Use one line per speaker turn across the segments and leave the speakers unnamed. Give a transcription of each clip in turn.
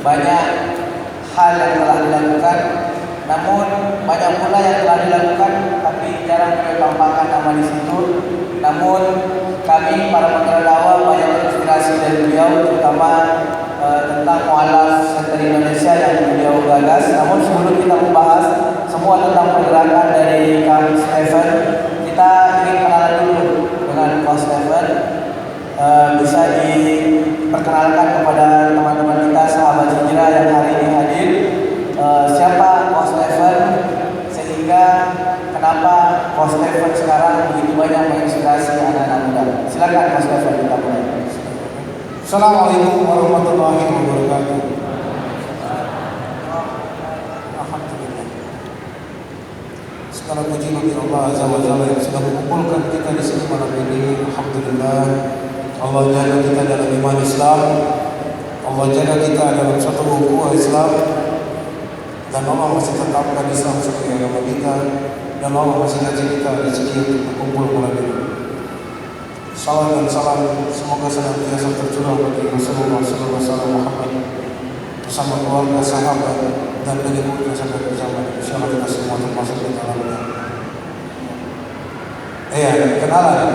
banyak hal yang telah dilakukan, namun banyak pula yang telah dilakukan tapi jarang ditampakkan nama di situ. Namun kami para pengelola dakwah banyak terinspirasi dari beliau, terutama tentang mualaf Center Indonesia yang beliau gagas. Namun sebelum kita membahas semua tentang pergerakan dari Kang Stephen, kita ingin kenalan dulu dengan Coach Stephen. Bisa diperkenalkan kepada teman-teman kita sahabat hijrah yang hari ini hadir. Siapa Coach Stephen, sehingga kenapa Coach Stephen sekarang begitu banyak menginspirasi anak-anak muda. Silakan Coach Stephen, kita mulai.
Assalamualaikum warahmatullahi wabarakatuh. Alhamdulillah. Segala puji bagi Allah Azza wa Jalla yang sudah mengumpulkan kita di sini malam ini. Alhamdulillah. Allah jaga kita dalam iman Islam. Allah jaga kita dalam satu ukhuwah Islam. Dan Allah masih tetapkan Islam sebagai agama kita. Dan Allah masih ngaji kita rezeki untuk berkumpul malam ini. Salam dan salam semoga senantiasa tercurah bagi Rasulullah SAW Muhammad bersama keluarga, sahabat dan pengikutnya sampai ke zaman. Insyaallah kita semua termasuk di dalamnya. Kenalan.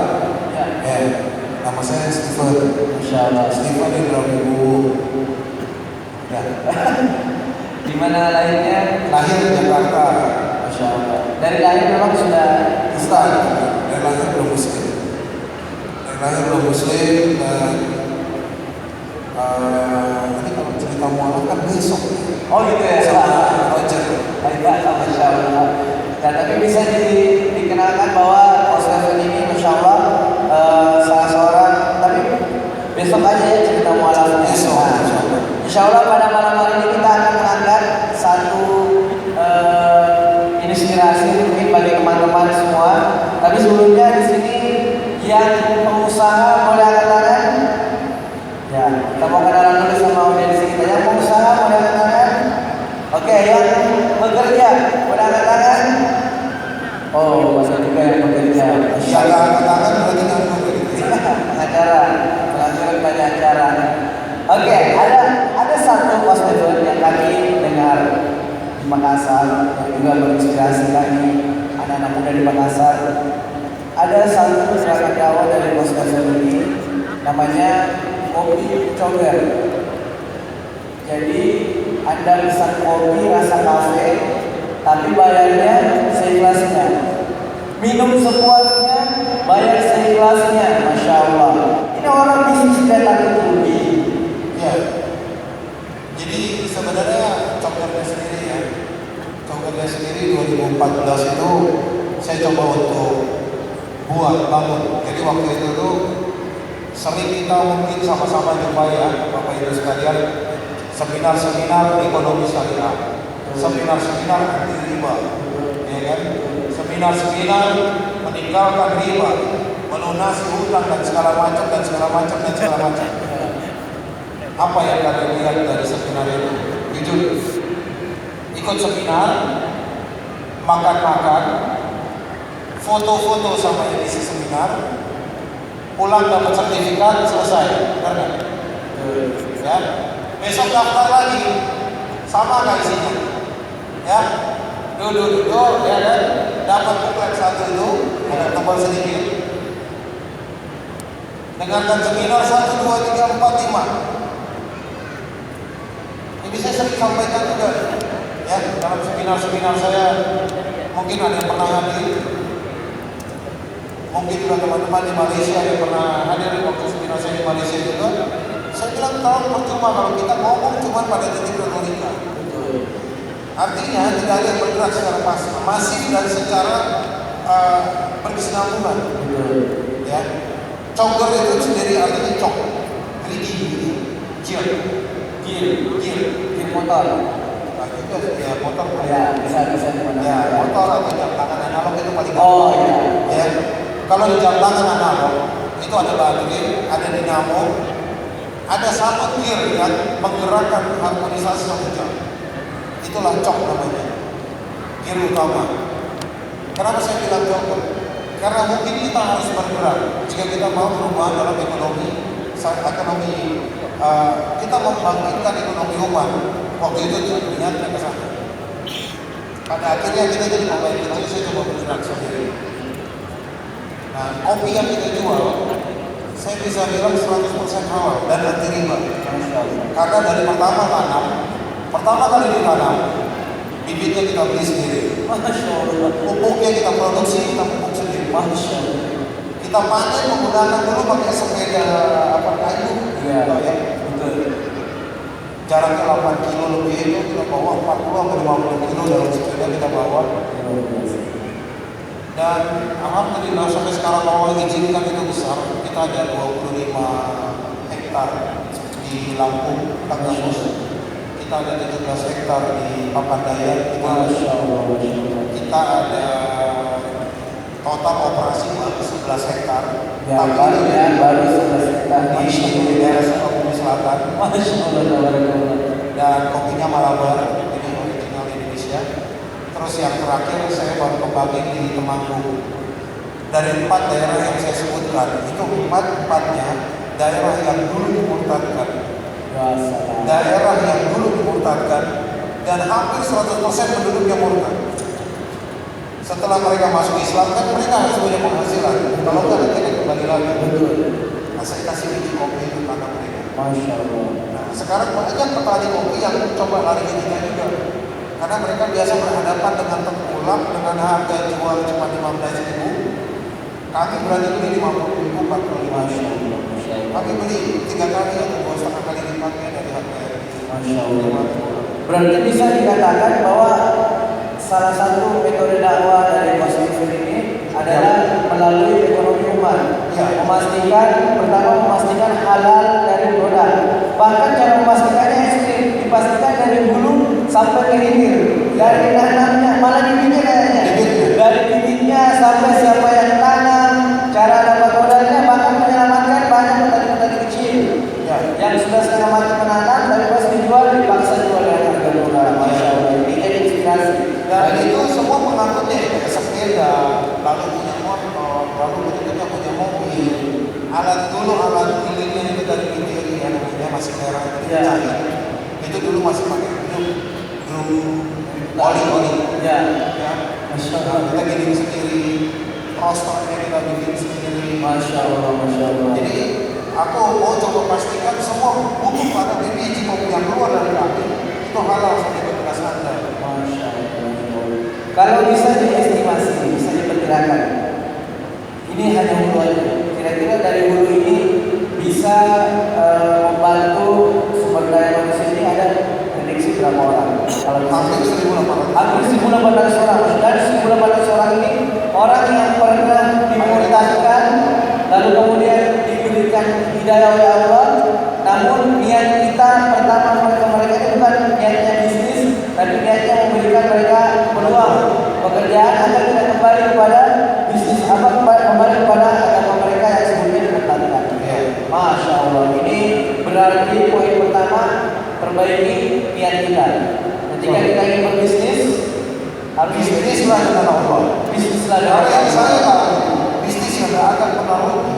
Nama saya Stephen.
Insyaallah.
Stephen di Ibu. Ya.
Di mana lahirnya?
Lahir di Jakarta.
Insyaallah. Dari lahir memang sudah
Islam. Dari lahir belum Muslim. Lahir belum Muslim dan ini kalau cerita mualaf kan besok.
Oh gitu ya.
Sama Roger.
Baiklah, Masya Allah. Dan tapi bisa dikenalkan bahwa Coach Stephen ini Masya Allah salah seorang, tapi besok aja ya cerita mualafnya. Insya Allah pada malam hari ini kita akan mengangkat satu inspirasi mungkin bagi teman-teman semua. Tapi sebelumnya di sini yang pengusaha boleh angkat tangan? Ya, kita mau kenalan dulu sama audiens kita. Yang pengusaha boleh angkat tangan? Oke, yang bekerja boleh angkat tangan? Oh, masih juga yang bekerja.
Yang angkat tangan berarti kan
pengacara, pelajaran banyak acara. Oke, ada satu Coach Stephen yang kami dengar di Makassar yang juga menginspirasi kami anak-anak muda di Makassar. Ada satu gerakan dakwah dari Coach Stephen ini, namanya kopi coger. Jadi Anda bisa kopi rasa kafe, tapi bayarnya seikhlasnya. Minum sepuasnya, bayar seikhlasnya. Masya Allah. Ini orang bisnis tidak takut rugi.
Ya. Jadi sebenarnya cokernya sendiri ya. Cokernya sendiri 2014 itu saya coba untuk bangun. Jadi waktu itu tuh sering kita mungkin sama-sama jumpa ya Bapak Ibu sekalian, seminar-seminar ekonomi syariah, seminar-seminar anti riba, ya kan? Seminar-seminar meninggalkan riba, melunasi hutang dan segala macam. Apa yang kalian lihat dari seminar itu? Jujur, ikut seminar, makan-makan, foto-foto sama yang isi seminar, pulang dapat sertifikat, selesai, benar nggak? Ya, besok daftar lagi, sama nggak isinya? Ya, duduk, ya kan? Dapat buklet satu itu, ada tebal sedikit. Dengarkan seminar 1, 2, 3, 4, 5. Ini saya sering sampaikan juga, ya dalam seminar-seminar saya. Mungkin ada yang pernah hadir. Mungkin juga teman-teman di Malaysia yang pernah hadir waktu seminar saya di Malaysia juga. Saya bilang tahun percuma kalau kita ngomong cuma pada titik retorika. Artinya tidak ada yang bergerak secara masif dan secara berkesinambungan. Ya, coker itu sendiri artinya cok,
Gear motor.
Ya motor.
Ya, bisa dimana.
Ya motor atau jam tangan analog itu paling gampang.
Oh iya.
Ya. Kalau di jam tangan analog itu ada baterai, ada dinamo, ada satu gear yang menggerakkan harmonisasi satu jam. Itulah cok namanya, gear utama. Kenapa saya bilang cok? Karena mungkin kita harus bergerak jika kita mau perubahan dalam ekonomi kita membangkitkan ekonomi umat. Waktu itu niatnya ke sana. Pada akhirnya kita jadi pemain kecil, saya coba bergerak sendiri. Nah, kopi yang kita jual, saya bisa bilang 100% halal dan anti riba. Karena dari pertama kali ditanam, bibitnya kita beli sendiri. Pupuknya kita produksi, kita pupuk sendiri. Kita panen menggunakan dulu pakai sepeda kayu.
Iya,
ya.
betul.
Jaraknya 8 kilo lebih itu kita bawa 40-50 kilo dalam sepeda kita bawa. Dan alhamdulillah sampai sekarang Allah izinkan itu besar. Kita ada 25 hektar di Lampung, Tanggamus. Kita ada 17 hektar di Papandayan. Kita ada total operasi baru 11 hektar.
Baru 11 hektar
di daerah Sukabumi Selatan. Dan kopinya Malabar, ini original Indonesia. Terus yang terakhir saya baru kembangin di Temanggung. Dari 4 daerah yang saya sebutkan, itu 4-4-nya daerah yang dulu dimurtadkan. Daerah yang dulu dimurtadkan dan hampir 100% penduduknya murtad. Setelah mereka masuk Islam kan mereka harus punya penghasilan. Kalau nggak nanti kembali lagi. Nah, saya kasih biji kopi itu tanah mereka.
Masya Allah.
Nah, sekarang banyak petani kopi yang coba lari ke kita juga. Karena mereka biasa berhadapan dengan tengkulak dengan harga jual cuma 15.000. Kami berani beli 50.000, 45.000. Kami beli 3 kali atau 2,5 kali lipatnya dari harga.
Masya Allah. Berarti bisa dikatakan bahwa salah satu metode dakwah dari Muslim ini adalah melalui ekonomi umat.
Ya.
Memastikan halal dari produk. Bahkan cara memastikannya ekstrim, dipastikan dari hulu sampai ke hilir, dari nanamnya malah bibitnya kayaknya, dari bibitnya sampai siapa yang tanam, cara dapat modalnya, bahkan menyelamatkan banyak petani-petani kecil yang sudah setengah mati menanam, tapi pas dijual dipaksa jual dengan harga murah. Masya Allah, ini jadi inspirasi.
Dan itu semua pengangkutnya kayak sepeda, lalu punya motor, lalu berikutnya punya mobil. Alat gilingnya itu dari Nigeria, namanya masih merah itu itu dulu masih pakai drum oli.
Ya.
Masya Allah. Kita bikin sendiri, rosternya kita bikin sendiri.
Masya Allah.
Jadi aku mau coba pastikan semua buku pada biji kopi yang keluar dari kami itu halal sampai ke beras Anda.
Masya Allah. Kalau bisa diestimasi, bisa diperkirakan, ini hanya hulu aja. Kira-kira dari hulu ini bisa membantu sumber daya manusia ini ada prediksi berapa orang? Kalau
Hampir 1.800.
hampir 1.800 orang. Dan 1.800 orang ini orang yang pernah dimurtadkan, lalu kemudian diberikan hidayah oleh Allah. Namun niat kita pertama mereka itu bukan niatnya bisnis, tapi niatnya memberikan mereka peluang pekerjaan agar tidak kembali kepada bisnis kembali kepada agama mereka yang sebelumnya dimurtadkan. Masya Allah, ini berarti poin pertama, perbaiki niat kita. Ketika kita ingin berbisnis, harus
Bisnislah dengan Allah.
bisnislah
Kalau
dengan
yang saya
Allah.
tahu, bisnis yang tidak akan pernah rugi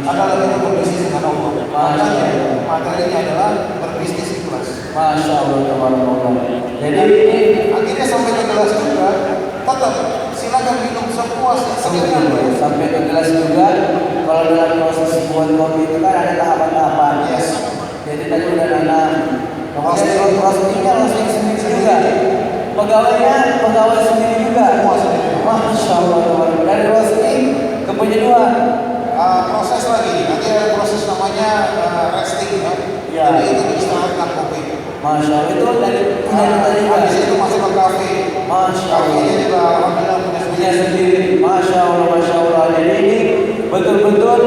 adalah kita berbisnis dengan Allah. Makanya materinya adalah berbisnis ikhlas.
Masya Allah, tabarakallah. Jadi ini
Akhirnya sampai ke gelas juga, tetap silakan minum sepuasnya sekalian.
sampai ke gelas juga. Kalau dalam proses buat kopi itu kan ada tahapan-tahapan.
Yes.
Jadi tadi udah nanam, kemudian roastingnya roasting sendiri juga. Pegawai sendiri juga. Masya Allah, tabarakallah. Dari roasting ke penyeduhan.
Proses lagi, nanti ada proses namanya resting ya.
Ya.
Jadi itu diistirahatkan kopi.
Masya Allah, itu dari punya kita juga.
Habis itu masuk ke kafe.
Masya
Kafenya
Allah.
juga alhamdulillah
Punya sendiri. Masya Allah. Jadi ini betul-betul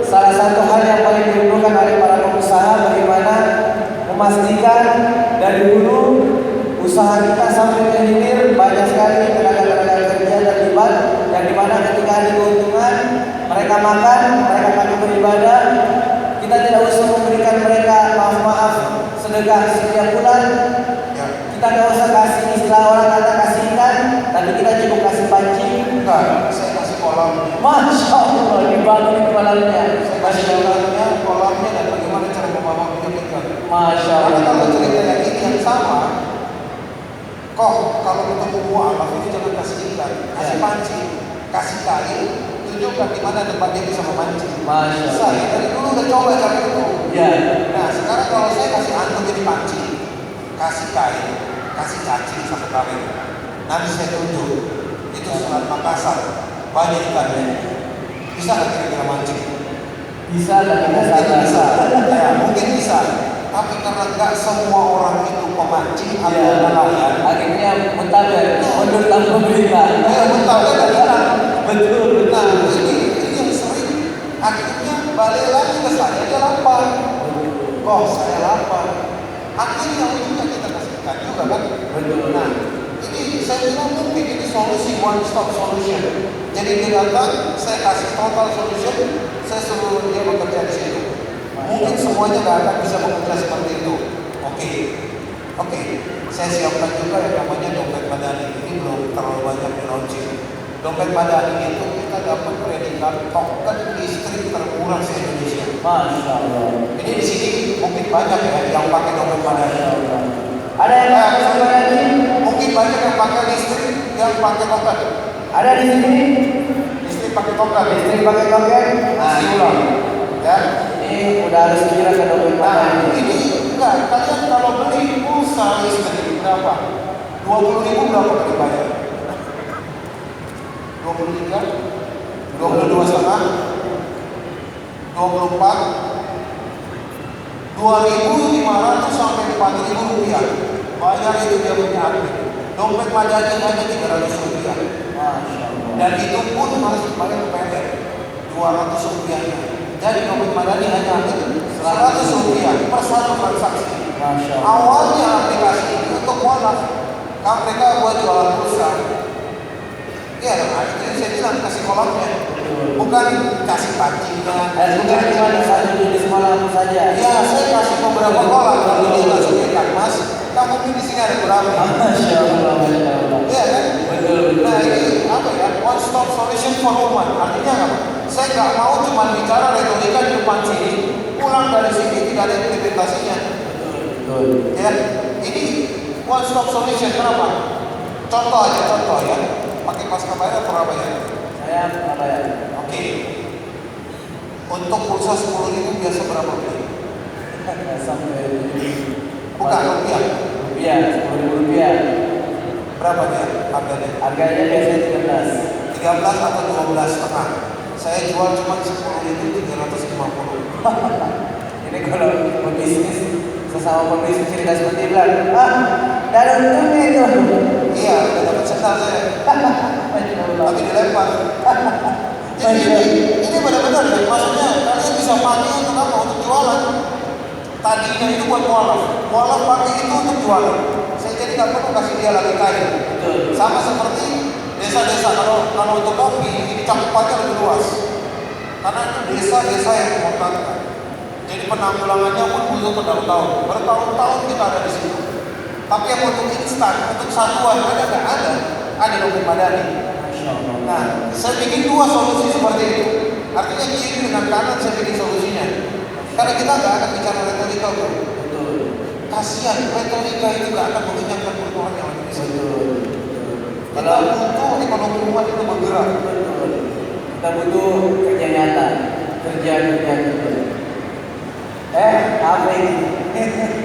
salah satu hal yang paling dirindukan oleh para pengusaha, bagaimana memastikan dari dulu usaha kita sampai ke hilir banyak sekali tenaga kerja dan libat, yang dimana ketika ada keuntungan mereka makan, mereka pakai beribadah. Kita tidak usah memberikan mereka maaf sedekah setiap bulan. Kita nggak usah kasih istilah orang kata kasih ikan, tapi kita cukup kasih pancing.
Enggak, saya kasih kolam.
Masya Allah, dibangun kolamnya.
Saya kasih kolamnya dan bagaimana cara membawa
Masya
Karena
Allah.
kalau cerita yang ini yang sama, kok kalau ketemu mualaf itu jangan kasih ikan, kasih pancing, kasih kain, tunjukkan di mana tempat dia bisa memancing.
Masya Allah.
Saya dari dulu udah coba cara itu.
Ya.
Nah sekarang kalau saya kasih antum jadi pancing, kasih kain, kasih cacing satu kali, nanti saya tunjuk itu Selat Makassar, banyak ikannya. Bisa nggak kira-kira mancing?
Bisa tapi nggak
Mungkin bisa,
salah.
ya mungkin bisa. Tapi karena nggak semua orang itu pemancing atau
Ya.
nelayan,
Akhirnya mutaber, mundur tanpa berita.
bentar kan hilang.
Betul,
Nah
betul.
ini yang sering akhirnya balik lagi ke saya aja lapar. Kok saya lapar? Akhirnya ujungnya kita kasihkan juga kan.
Betul.
Nah ini saya bilang mungkin ini solusi one stop solution. Jadi dia datang, saya kasih total solution, saya suruh dia bekerja di situ. Mungkin semuanya nggak akan bisa bekerja seperti itu. Oke. Saya siapkan juga yang namanya dompet madani. Ini belum terlalu banyak di launching. Dompet madani itu kita dapat predikat token listrik termurah di Indonesia.
Masya Allah.
Ini di sini mungkin banyak ya yang pakai dompet madani.
Ada yang pakai dompet lagi?
Mungkin banyak yang pakai listrik yang pakai token.
Ada di sini?
Listrik pakai token.
Listrik pakai token? Nah,
Siulang. Ya.
ini udah harus kira ke dompet
Nah,
mana
ini enggak. Kalian kalau beli pulsa listrik berapa? 20.000 berapa kali bayar? 23, 22 setengah, 24, 2.500 sampai 4.000 rupiah. Bayar itu dia punya admin. Dompet madani hanya 300 rupiah.
Masya Allah.
Dan itu pun harus bayar PPN 200 rupiahnya. Jadi dompet madani hanya ambil 100 rupiah per satu transaksi.
Masya Allah.
Awalnya aplikasi ini untuk mualaf, kan mereka buat jualan pulsa. Ya, akhirnya saya bilang kasih kolamnya, bukan kasih pancingnya.
Bukan cuma satu jenis malam saja.
Ya, saya kasih beberapa kolam. Kalau dia nggak suka ikan mas, kamu mungkin di sini ada berapa?
Masya Allah, Masya Allah.
Iya kan?
Betul, betul.
Nah ini apa ya? One stop solution for woman. Artinya apa? Saya nggak mau cuma bicara retorika di depan sini, pulang dari sini tidak ada implementasinya.
Betul.
Ya, ini one stop solution. Kenapa? Contoh ya. Pakai Maskapai atau Surabaya?
Saya apa ya?
Oke. Untuk pulsa 10.000 biasa berapa beli?
Sampai
Bukan rupiah.
rupiah, 10.000 rupiah.
Berapa dia harganya?
Harganya biasanya 13.
13 atau 12 setengah. Saya jual cuma 10.350.
Ini kalau pebisnis sesama pebisnis cerita seperti bilang, dan untungnya itu.
Iya, udah dapat sendal saya.
Masya Allah.
Tapi dilempar. Jadi ini benar-benar ya. Maksudnya kalian bisa pakai untuk apa? Untuk jualan. Tadinya itu buat mualaf pakai itu untuk jualan. Saya jadi nggak perlu kasih dia lagi kain.
Betul.
Sama seperti desa-desa kalau untuk kopi ini cakupannya lebih luas. Karena itu desa-desa yang memotongkan. Jadi penanggulangannya pun butuh bertahun-tahun. Bertahun-tahun kita ada di situ. Tapi yang untuk instan, untuk satuan ada nggak ada? Ada dompet madani.
Masya Allah.
Nah, saya bikin dua solusi seperti itu. Artinya kiri dengan kanan saya bikin solusinya. Karena kita nggak akan bicara retorika, bro.
Betul.
Kasihan retorika itu nggak akan mengenyangkan perut orang yang ada di sini.
Betul.
Kita butuh ekonomi umat itu bergerak.
Betul. Kita butuh kerja nyata, kerja. Apa ini?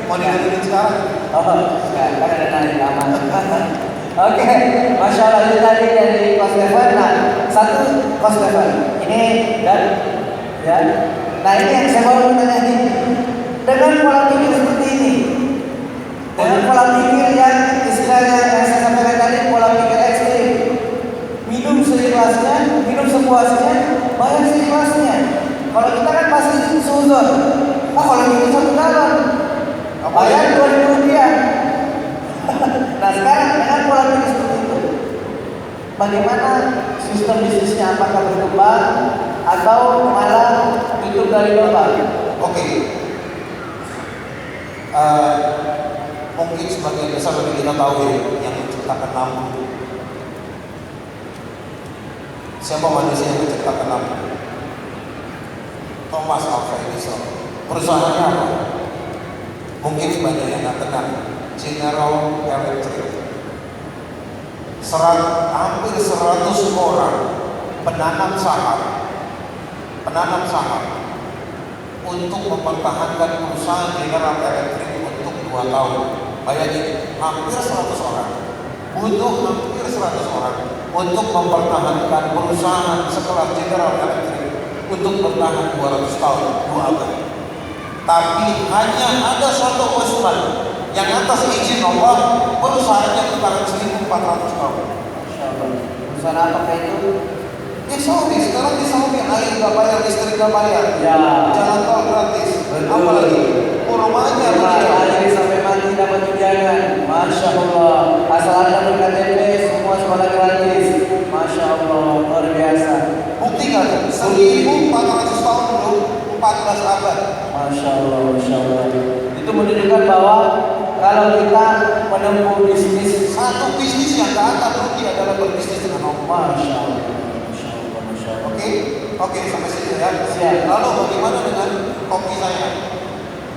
Mau dilakukan sekarang?
Oh, enggak, kan ada narik aman. Oke, Masya Allah itu tadi dari cost level. Nah, satu cost level. Ini dan ya. Nah ini yang saya mau bertanya ini. Dengan pola pikir seperti ini, dengan pola pikir yang istilahnya yang saya sampaikan tadi, pola pikir ekstrim, minum seikhlasnya, minum sepuasnya, bayar seikhlasnya. Kalau kita kan pasti suzon. Kalau minum 1 galon, bayar 2.000 rupiah. Nah sekarang dengan pola pikir seperti itu, bagaimana sistem bisnisnya, apakah berkembang atau malah tutup dari bawah?
Oke. Mungkin sebagian besar dari kita tahu ya yang menciptakan lampu. Siapa manusia yang menciptakan lampu? Thomas Alva Edison. Perusahaannya apa? Mungkin banyak yang nggak kenal General Electric. Hampir 100 orang penanam saham untuk mempertahankan perusahaan General Electric untuk 2 tahun. Bayangin, hampir 100 orang butuh hampir 100 orang untuk mempertahankan perusahaan sekelas General Electric untuk bertahan 200 tahun, 2 abad. Tapi hanya ada satu Utsman yang atas izin Allah perusahaannya bertahan 1400 tahun.
Perusahaan apa itu?
Di Saudi, sekarang di Saudi air nggak bayar, listrik nggak bayar,
Ya.
jalan tol gratis.
Betul.
Apalagi kurmanya begitu.
Hari sampai mati dapat tunjangan. Masya Allah. Asal anda berKTP semua sekolah gratis. Masya Allah, luar biasa.
Bukti kan? 1400 tahun dulu, 14 abad.
Masya Allah, Masya Allah. Itu menunjukkan bahwa kalau kita menempuh bisnis,
Satu bisnis yang nggak akan rugi adalah berbisnis dengan Allah.
Masya Allah, Masya Allah, Masya Allah.
Oke, sampai sini ya.
Siap.
Lalu bagaimana dengan kopi saya?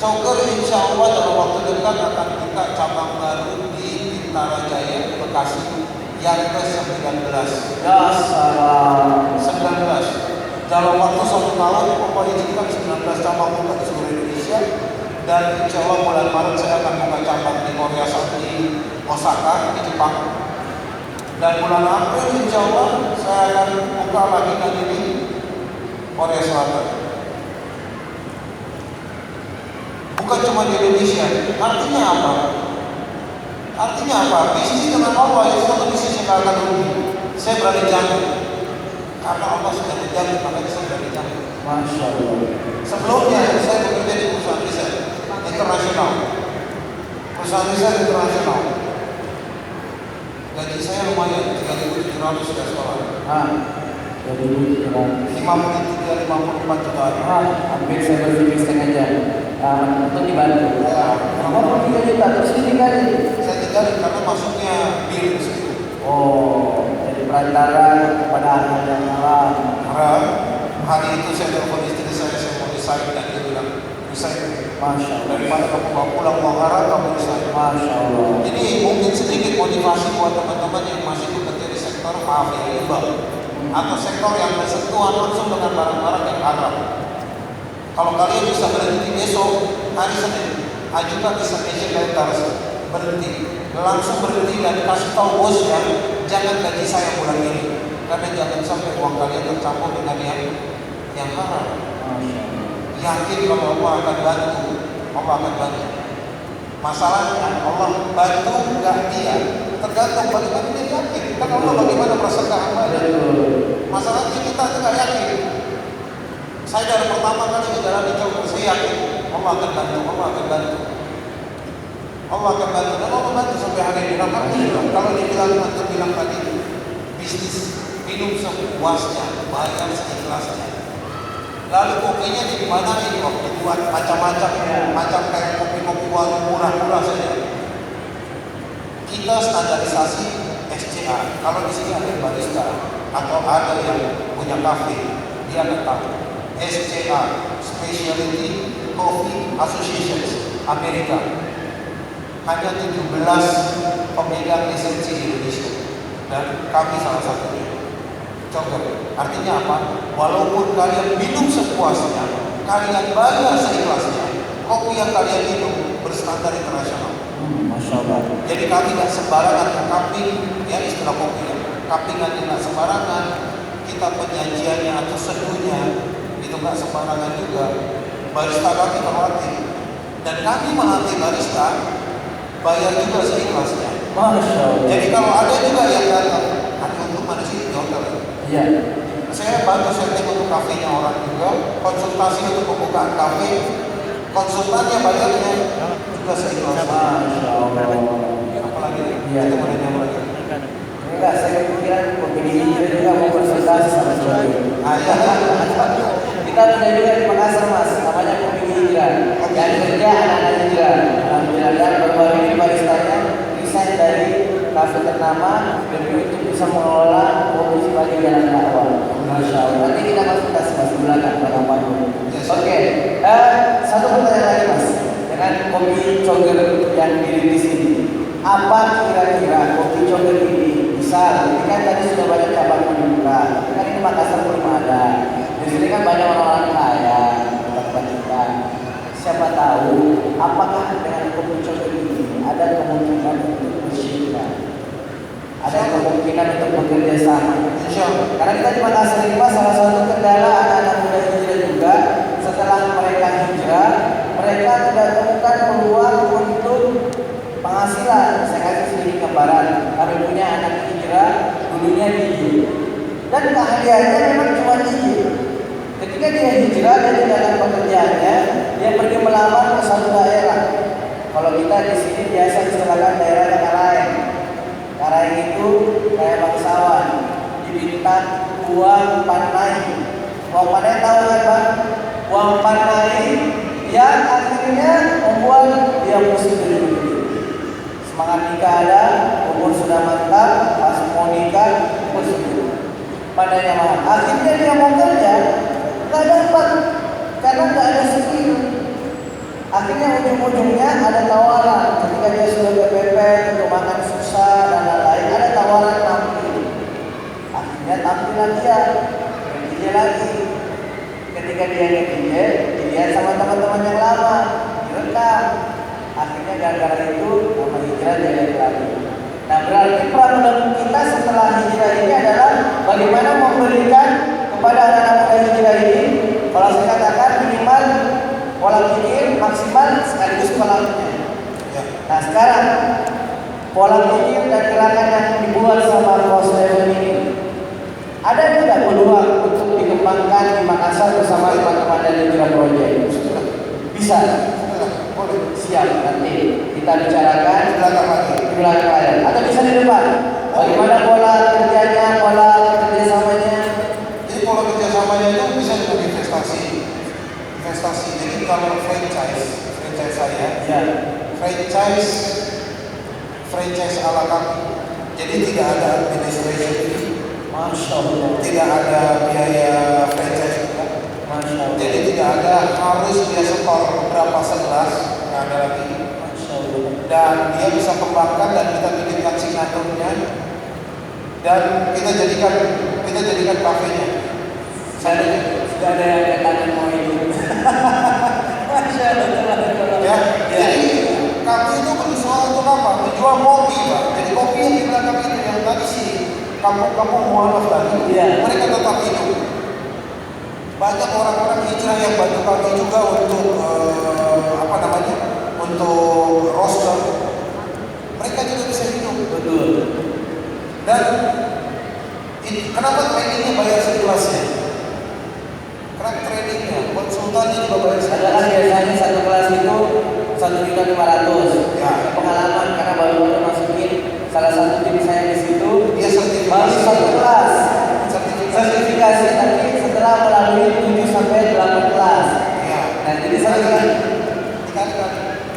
Coker insya Allah dalam waktu dekat akan buka cabang baru di Bintara Jaya, Bekasi yang ke-19.
Ya salam.
19. Dalam waktu 1 tahun, Allah izinkan 19 cabang buka di seluruh Indonesia. Dan insya Allah bulan Maret saya akan buka cabang di Korea Selatan, di Osaka, di Jepang. Dan bulan April insya Allah saya akan buka lagi nanti di Korea Selatan. Bukan cuma di Indonesia. Artinya apa? Bisnis dengan Allah itu satu bisnis yang akan rugi. Saya berani jamin. Karena Allah sudah menjamin, makanya saya berani jamin.
Masya Allah.
Sebelumnya saya bekerja di perusahaan riset internasional. Gaji saya lumayan, 3.700 sudah sekolah.
Jadi
54 jutaan.
hampir saya berpikir setengah jam. Untuk dibantu. Kamu 3 juta terus ditinggalin.
Saya tinggalin karena masuknya bil di situ.
Oh, jadi perantara kepada hal yang haram.
Karena hari itu saya telepon istri saya mau resign dan dia bilang resign.
Masya Allah.
Daripada kamu bawa pulang uang haram, kamu resign.
Masya Allah.
Jadi mungkin sedikit motivasi buat teman-teman yang masih bekerja di sektor riba atau sektor yang bersentuhan langsung dengan barang-barang yang haram. Kalau kalian bisa berhenti besok hari Senin, ajukan resignation letter, berhenti, langsung berhenti dan kasih tahu bosnya jangan gaji saya bulan ini, karena jangan sampai uang kalian tercampur dengan yang haram. Yakin kalau Allah akan bantu, Masalahnya Allah bantu nggak dia, tergantung bagaimana dia yakin. Kan Allah bagaimana prasangka hambanya. Masalahnya kita nggak yakin. Saya dari pertama kali menjalani coba, saya yakin Allah akan bantu. Dan Allah bantu sampai hari ini. Alhamdulillah. Kalau dibilang tadi bisnis minum sepuasnya, bayar seikhlasnya. Lalu kopinya di mana ini kok dibuat macam-macam, macam kayak kopi-kopi warung murah-murah saja. Kita standarisasi SCA. Kalau di sini ada barista atau ada yang punya kafe, dia akan tahu. SCA, Specialty Coffee Associations Amerika. Hanya 17 pemegang lisensi di Indonesia dan kami salah satunya. Coba, artinya apa? Walaupun kalian minum sepuasnya, kalian bayar seikhlasnya, kopi yang kalian minum berstandar internasional.
Masya Allah.
Jadi kami tidak sembarangan kaping, ya istilah kopi ya. Kapingan tidak sembarangan, kita penyajiannya atau seduhnya itu nggak sembarangan juga. Barista kami terlatih dan kami melatih barista bayar juga seikhlasnya.
Masya Allah.
Jadi kalau ada juga yang datang, ada untuk mana sih dokter?
Iya.
Saya bantu setting untuk kafenya orang juga, konsultasi untuk pembukaan kafe, konsultannya bayarnya juga seikhlasnya.
Masya Allah.
Apalagi?
Iya.
Itu mana yang lagi?
Enggak, saya kepikiran begini juga mau konsultasi sama suami. Kita punya juga di Makassar Mas, namanya Kopi Hijrah. Yang kerja anak-anak hijrah. Alhamdulillah baru-baru ini baristanya resign dari kafe ternama demi untuk bisa mengelola kopi sebagai jalan dakwah. Masya Allah. Nanti kita konsultasi Mas di belakang Pak Pandu. Oke, satu pertanyaan lagi Mas. dengan kopi coger yang dirintis ini. Apa kira-kira kopi coger ini? Misal, ini kan tadi sudah banyak cabang dibuka. Kan ini Makassar belum ada. Di sini kan banyak orang-orang kaya, tempat kita. Siapa tahu, apakah dengan kopi coger ini ada kemungkinan untuk bersyukur? Ada kemungkinan untuk bekerja sama. Insya. Karena kita di Makassar ini salah satu kendala anak-anak muda hijrah juga. Setelah mereka hijrah, mereka tidak temukan peluang untuk penghasilan. Saya kasih sedikit gambaran. Kami punya anak hijrah, dulunya DJ, dan keahliannya memang cuma DJ. Ketika dia hijrah dan tinggalkan pekerjaannya, dia pergi melamar ke suatu daerah. Kalau kita di sini biasa istilahkan daerah Karaeng. Karaeng itu kayak bangsawan, diminta uang panai. Uang panai tahu kan bang? Uang panai yang akhirnya membuat dia pusing dulu. Semangat nikah ada, umur sudah mantap, pas mau nikah pusing. Padanya mahal. Akhirnya dia mau kerja, nggak dapat karena nggak ada skill. Akhirnya ujung-ujungnya ada tawaran ketika dia sudah kepepet untuk makan susah dan lain-lain, ada tawaran tampil. Akhirnya tampilan dia lagi. Ketika dia dilihat sama teman-teman yang lama, direkam. Akhirnya gara-gara itu nama hijrah dia lagi. Nah berarti problem kita setelah hijrah ini adalah bagaimana memberikan kepada anak-anak muda hijrah ini, kalau saya katakan minimal pola pikir maksimal sekaligus pelakunya. Nah sekarang pola pikir dan gerakan yang dibuat sama Coach Devon ini, ada tidak peluang untuk dikembangkan di Makassar bersama teman-teman dari Hijrah Project? Bisa. Boleh. Siap, nanti kita bicarakan di belakang layar. Atau bisa di depan. Bagaimana pola kerjanya, pola kerjasamanya?
Jadi pola kerjasamanya itu bisa untuk investasi. Jadi kalau franchise saya,
ya.
franchise ala kami. Jadi tidak ada administration fee.
Masya Allah.
Tidak ada biaya franchise juga.
Masya Allah.
Jadi tidak ada harus dia setor berapa segelas, nggak ada lagi.
Masya Allah.
Dan dia bisa kembangkan dan kita bikinkan signaturnya dan kita jadikan kafenya.
Saya sudah ada yang katakan mau itu. Masya Allah.
Ya. Jadi kami itu berusaha untuk apa? Menjual kopi, Pak. Jadi kopi yang di belakang itu yang tadi sih kampung mualaf tadi, mereka tetap hidup. Banyak orang-orang hijrah yang bantu kami juga untuk untuk roster. Mereka juga bisa hidup.
Betul.
Dan kenapa trainingnya bayar sekelasnya? Karena trainingnya, konsultannya juga bayar sekelasnya.
Adalah biasanya satu kelas itu 1.500.000.
Ya.
Pengalaman karena baru masukin salah satu tim saya di situ.
Dia
baru satu kelas sertifikasi, tapi setelah melalui 7 sampai 8 kelas.
Ya.
Nah jadi satu kali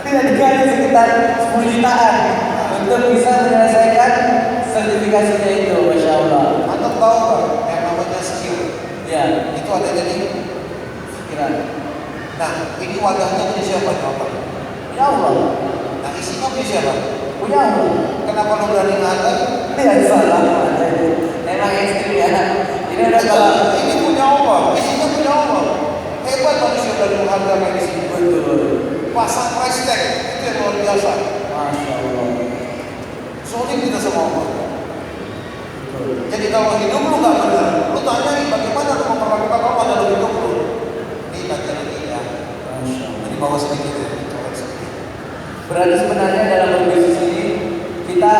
dikali
digaji sekitar 10 jutaan untuk bisa menyelesaikan sertifikasinya itu. Masya Allah.
Antum tahu kan yang namanya skill?
Ya.
Itu ada jadi
Pikiran.
Nah ini wadahnya punya siapa Bapak?
Ya Allah.
Nah isinya punya siapa?
Punya Allah.
Kenapa lo berani ngantar?
Ya salah. Memang ekstrim ya. Ini udah kalau
Ini punya Allah, isinya punya Allah. Hebat manusia dari menghargai di sini.
betul.
Pasang price tag itu yang luar biasa.
Masya Allah.
Sulit kita sama Allah.
Betul.
Jadi kalau hidup lu nggak benar, lu tanyain bagaimana lu memperlakukan Allah dalam hidup lu. Ini bagian ini ya.
Masya Allah.
Jadi bawa sedikit ya.
Berarti sebenarnya dalam berbisnis ini kita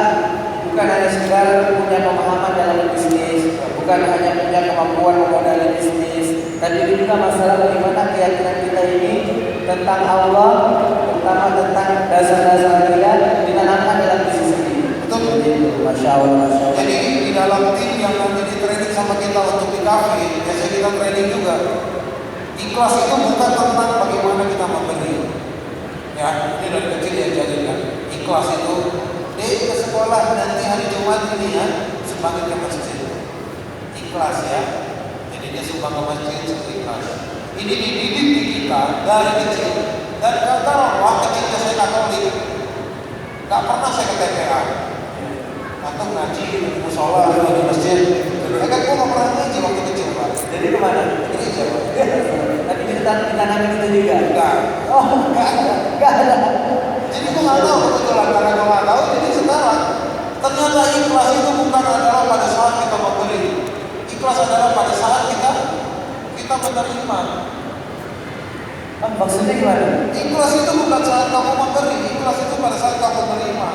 bukan hanya sekedar punya pemahaman dalam berbisnis, bukan hanya punya kemampuan memodali bisnis, tapi ini juga masalah bagaimana keyakinan kita ini tentang Allah, terutama tentang dasar-dasar dia ditanamkan dalam bisnis ini.
Betul.
Itu, Masya Allah, Masya Allah.
Jadi di dalam tim yang nanti di training sama kita untuk di kafe, biasanya kita training juga. Ikhlas itu bukan tentang bagaimana kita memberi. Ya, ini dari kecil ya jadikan. Ikhlas itu ke sekolah nanti hari Jumat ini ya, sumbangin ke masjid. Ikhlas ya. Jadi dia sumbang ke masjid, ikhlas. Ini dididik di kita dari kecil. Dan kalau ketika saya Katolik, nggak pernah saya ke TPA atau ngaji di musola atau di masjid. Kan gue nggak pernah ngaji waktu kecil Pak.
Jadi kemana?
Gereja Pak.
Tapi ditanami kita juga.
Enggak.
Oh, enggak ada.
Jadi gue nggak tahu kebetulan karena gue nggak tahu. Jadi sekarang ternyata ikhlas itu bukan adalah pada saat kita memberi. Ikhlas adalah pada saat kita menerima.
Maksudnya gimana?
Ikhlas itu bukan saat kamu memberi, ikhlas itu pada saat kamu menerima.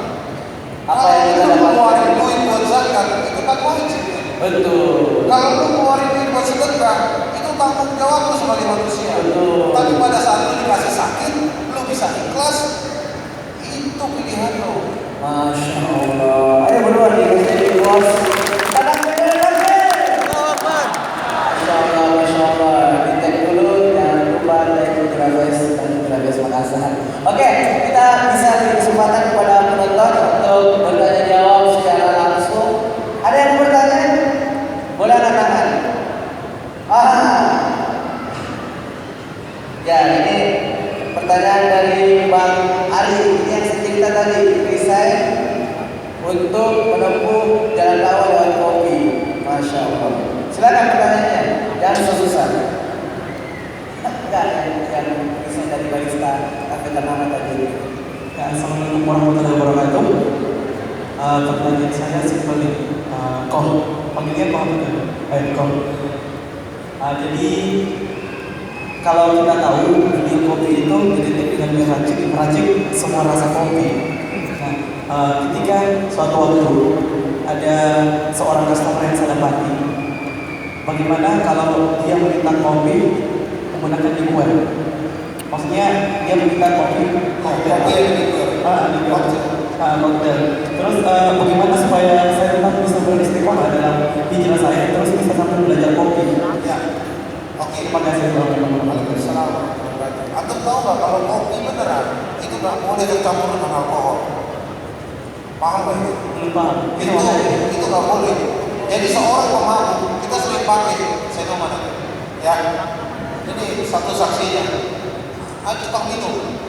Apa
Kalau
yang kita
lu
dapatkan?
keluarin duit buat zakat, itu kan wajib.
Betul.
Kalau lu keluarin duit buat sedekah, itu tanggung jawab lu sebagai manusia.
Betul.
Tapi pada saat lu dikasih sakit, lu bisa ikhlas, itu pilihan lu.
Masya Allah. Ayo berdua nih, jadi bos. Tangan bener lagi. Masya Allah, Masya Allah. Ditek dulu, jangan lupa like Ultrabase dan Ultrabase Makassar. Oke, kita bisa beri kesempatan kepada penonton untuk bertanya jawab secara langsung. Ada yang bertanya? Boleh angkat tangan. Ya, ini pertanyaan dari Bang Ari. Ini yang saya cerita tadi, resign untuk menempuh jalan dakwah lewat kopi. Masya Allah. Silakan pertanyaannya, jangan susah. Enggak, yang resign dari barista kafe ternama tadi.
Ya, Assalamualaikum warahmatullahi wabarakatuh. Pertanyaan saya simpel ini. Koh, panggilnya Koh betul? Koh. Jadi kalau kita tahu dunia kopi itu identik dengan meracik semua rasa kopi. Nah, ketika suatu waktu ada seorang customer yang saya dapati, bagaimana kalau dia meminta kopi menggunakan liqueur? Maksudnya dia meminta kopi cocktail. Terus bagaimana supaya saya tetap bisa beristiqomah dalam hijrah saya, terus bisa sampai belajar kopi?
Ya. Oke.
Terima kasih.
Waalaikumsalam. Antum tahu nggak kalau kopi beneran itu nggak boleh dicampur dengan alkohol? Paham nggak itu?
Belum paham.
Itu nggak boleh. Jadi seorang pemabuk kita sering pakai, saya tahu mana? Ya. Ini satu saksinya. Tukang minum.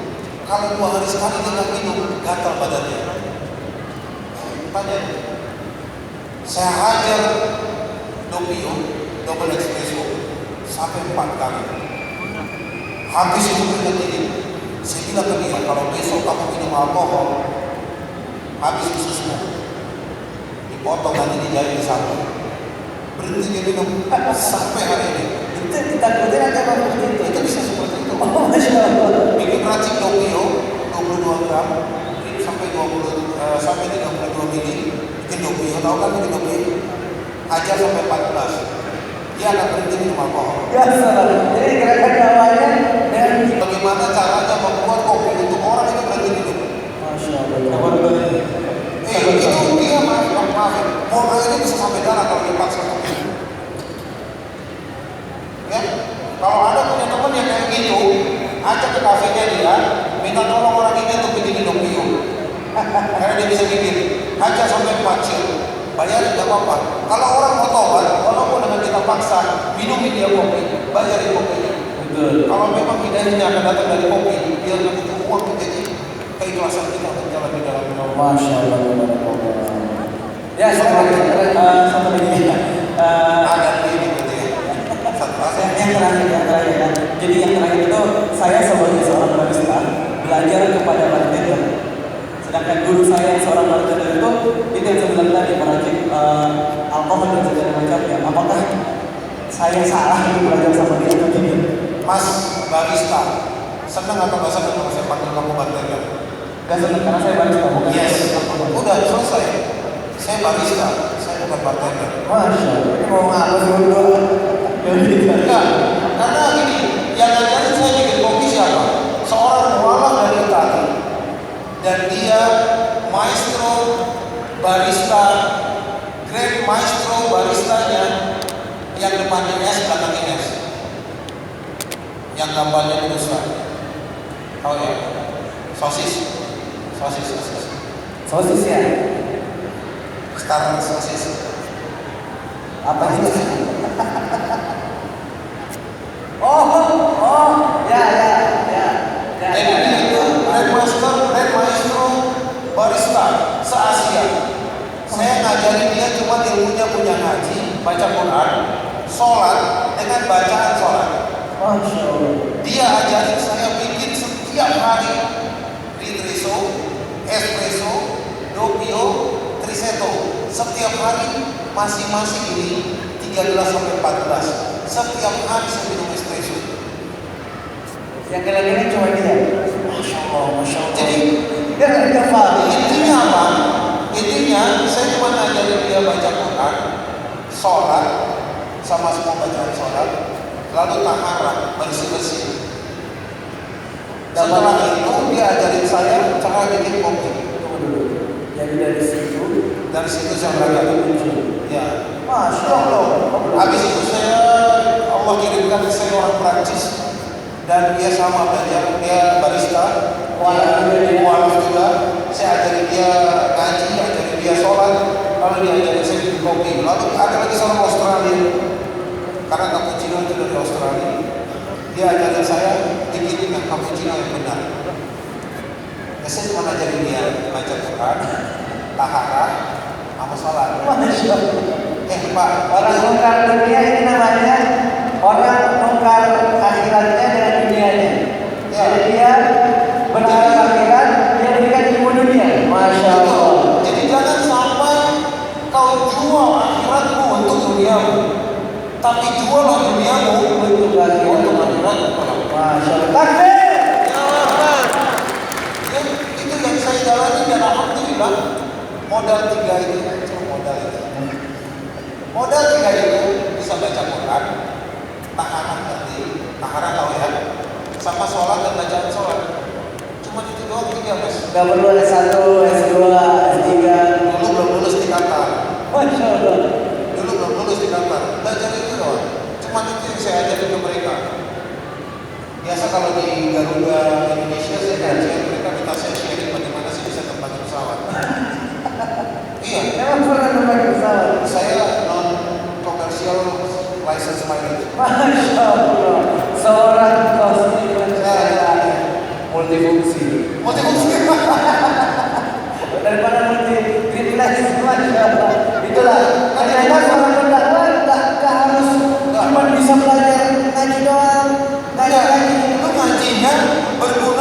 Kalau 2 hari sekali dia minum, gatal badannya. Tanya. Saya hajar Doppio, double espresso sampai 4 kali. Habis itu keringat ini. Saya bilang ke dia, kalau besok kamu minum alkohol, habis ususmu, dipotong nanti dijahit di samping. Berhenti dia minum sampai hari ini.
Itu ditakutin aja kalau seperti itu.
Itu bisa seperti itu.
Oh, Masya Allah.
Bikin racik Doppio 22 gram sampai 32 mili. Bikin Doppio, tahu kan bikin Doppio? Ajar sampai 14. Dia akan berhenti minum alkohol.
Ya salah. Jadi gerakan dakwahnya dengan
Bagaimana caranya membuat kopi untuk orang itu berhenti minum?
Masya Allah.
Itu dia maaf. Orang ini bisa sampai darah kalau dipaksa kopi. Ya, kalau ada punya teman yang kayak gitu, ajak ke kafenya dia, minta tolong orang ini untuk bikin Doppio. Karena dia bisa bikin, ajak sampai 4 cil, bayarin gak apa-apa. Kalau orang mau tobat, walaupun dengan kita paksa, minumin dia kopi, bayarin kopinya.
Betul.
Kalau memang hidayahnya akan datang dari kopi, biar nanti itu uang menjadi keikhlasan kita untuk jalan di dalam Allah.
Masya Allah. Ya, satu lagi.
Ada ini berarti ya. Satu rasa.
Yang terakhir ya. Jadi yang terakhir itu saya sebagai seorang barista belajar kepada bartender. Sedangkan guru saya yang seorang bartender itu yang saya bilang tadi meracik alkohol dan segala macamnya. Apakah saya salah untuk belajar sama dia atau tidak?
Mas barista, senang atau nggak senang kalau saya panggil kamu bartender?
Gak senang karena saya barista bukan.
Yes. Udah selesai. Saya barista, saya bukan bartender.
Masya Allah. Ini mau ngapa dulu?
Enggak, karena gini, yang ngajarin saya bikin kopi siapa? Seorang mualaf dari Itali, dan dia maestro barista, grand maestro baristanya, yang depannya S, belakangnya S, yang gambarnya besar. Oh ya, sosis.
Sosis ya?
Star sosis.
Apa itu? Oh,
barista se-Asia. Saya ngajarin dia cuma ilmunya punya ngaji, baca Quran, sholat dengan bacaan sholat.
Masya Allah.
Dia ajarin saya bikin setiap hari ritreso, espresso, doppio, triseto. Setiap hari masing-masing ini 3 gelas sampai 4 gelas. Setiap hari saya minum espresso.
Yang kira-kira cuma dia.
Masya Allah, Masya Allah.
Jadi dia nggak paham.
Intinya apa? Intinya saya cuma ngajarin dia baca Quran, sholat, sama semua bacaan sholat, lalu taharah, bersih-bersih. Setelah itu dia ajarin saya cara bikin kopi.
Jadi dari situ
saya belajar ya.
Masya Allah.
Habis itu Allah kirimkan saya orang Prancis dan dia sama belajar, dia barista, mualaf juga. Saya ajarin dia ngaji, ajarin dia sholat, lalu dia ajarin saya bikin kopi. Lalu ada lagi seorang Australia, karena cappuccino itu dari Australia. Dia ajarin saya bikin yang cappuccino yang benar. Ya, saya cuma ajarin dia baca Quran, taharah, sama sholat.
Masya Allah.
Pak,
Orang nukar dunia ini namanya orang nukar akhiratnya dengan dunianya. Jadi dia berharap akhirat, dia berikan ilmu dunia. Masya Allah.
Jadi jangan sampai kau jual akhiratmu untuk duniamu, tapi juallah duniamu
Untuk akhirat. Masya Allah. Takbir.
Ya, itu yang saya jalani dan alhamdulillah modal 3 itu cuma modal 3 itu bisa baca Quran, taharah tadi, taharah tahu ya, sama sholat dan bacaan sholat. Cuma itu doang 3 mas.
Gak perlu S1, S2, S3.
Dulu belum lulus di Qatar.
Masya Allah.
Dulu belum lulus di Qatar. Belajar itu doang. Cuma itu yang saya ajarin ke mereka. Biasa kalau di Garuda Indonesia saya ngajarin mereka minta saya sharing bagaimana sih bisa terbang pesawat. Iya.
Emang pernah terbang pesawat?
Saya non komersial license pilot.
Masya Allah. Seorang kosmonauts multifungsi.
Multifungsi.
Daripada multi tripleks. Masya Allah. Itulah. Ternyata seorang pendakwah tak harus cuma bisa belajar ngaji doang.
Lu ngajinya berguna